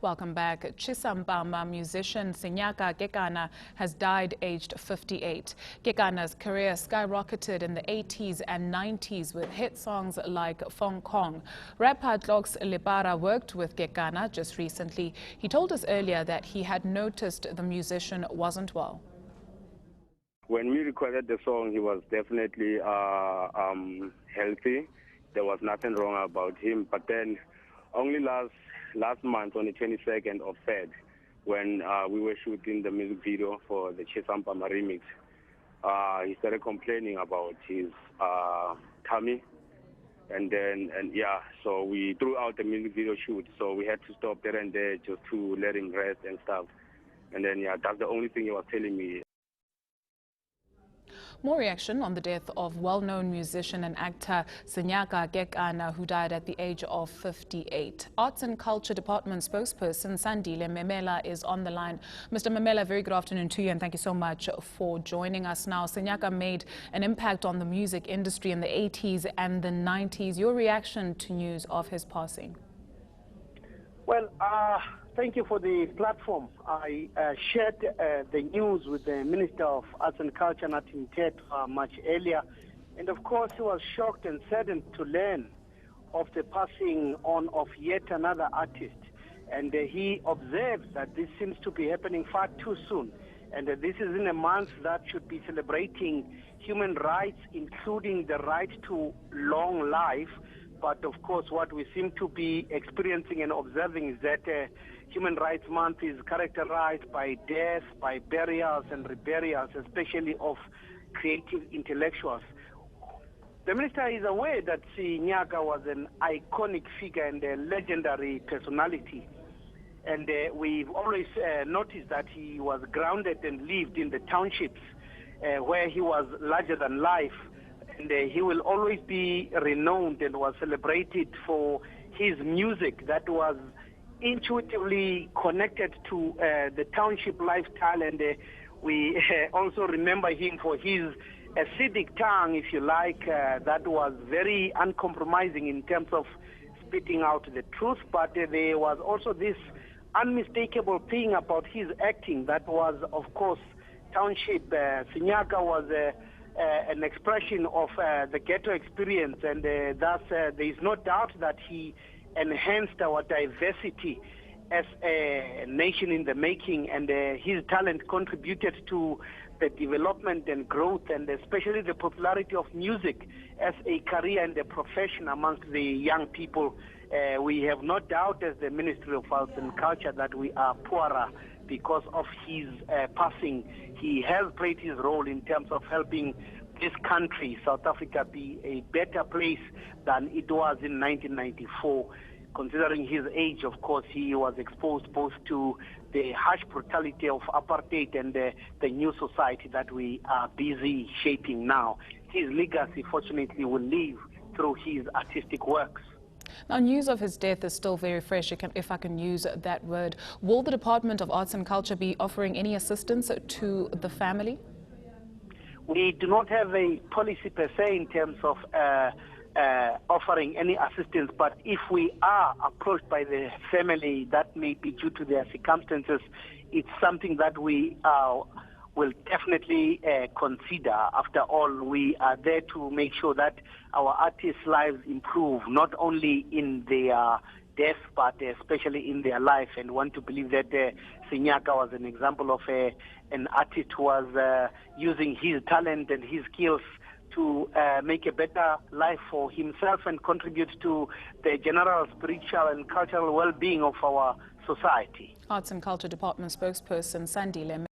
Welcome back. Chisampama musician Senyaka has died aged 58. Gekana's career skyrocketed in the 80s and 90s with hit songs like Fong Kong. Rapper Tlox Lepara worked with Gekana just recently. He told us earlier that he had noticed the musician wasn't well. When we recorded the song, he was definitely healthy. There was nothing wrong about him. But then only last month, on the 22nd of Feb, when we were shooting the music video for the Chisampama remix, he started complaining about his tummy. And so we threw out the music video shoot. So we had to stop there and there just to let him rest and stuff. And then, that's the only thing he was telling me. More reaction on the death of well-known musician and actor Senyaka, who died at the age of 58. Arts and Culture Department spokesperson Sandile Memela is on the line. Mr. Memela, very good afternoon to you, and thank you so much for joining us now. Senyaka made an impact on the music industry in the 80s and the 90s. Your reaction to news of his passing? Well, thank you for the platform. I shared the news with the Minister of Arts and Culture, Natin Tet, much earlier. And of course, he was shocked and saddened to learn of the passing on of yet another artist. And he observed that this seems to be happening far too soon. And this is in a month that should be celebrating human rights, including the right to long life. But of course, what we seem to be experiencing and observing is that Human Rights Month is characterized by death, by burials and reburials, especially of creative intellectuals. The minister is aware that Senyaka was an iconic figure and a legendary personality. And we've always noticed that he was grounded and lived in the townships where he was larger than life. And he will always be renowned and was celebrated for his music that was intuitively connected to the township lifestyle. And we also remember him for his acidic tongue, if you like, that was very uncompromising in terms of spitting out the truth. But there was also this unmistakable thing about his acting that was, of course, township. Senyaka was an expression of the ghetto experience, and thus there is no doubt that he enhanced our diversity as a nation in the making, and his talent contributed to the development and growth, and especially the popularity of music as a career and a profession amongst the young people. We have no doubt as the Ministry of Arts and Culture that we are poorer because of his passing. He has played his role in terms of helping this country, South Africa, be a better place than it was in 1994. Considering his age, of course, he was exposed both to the harsh brutality of apartheid and the new society that we are busy shaping now. His legacy, fortunately, will live through his artistic works. Now, news of his death is still very fresh, if I can use that word. Will the Department of Arts and Culture be offering any assistance to the family? We do not have a policy per se in terms of offering any assistance, but if we are approached by the family, that may be due to their circumstances, it's something that we will definitely consider. After all, we are there to make sure that our artists' lives improve, not only in their death, but especially in their life, and want to believe that Senyaka was an example of an artist who was using his talent and his skills to make a better life for himself and contribute to the general spiritual and cultural well-being of our society. Arts and Culture Department spokesperson Sandile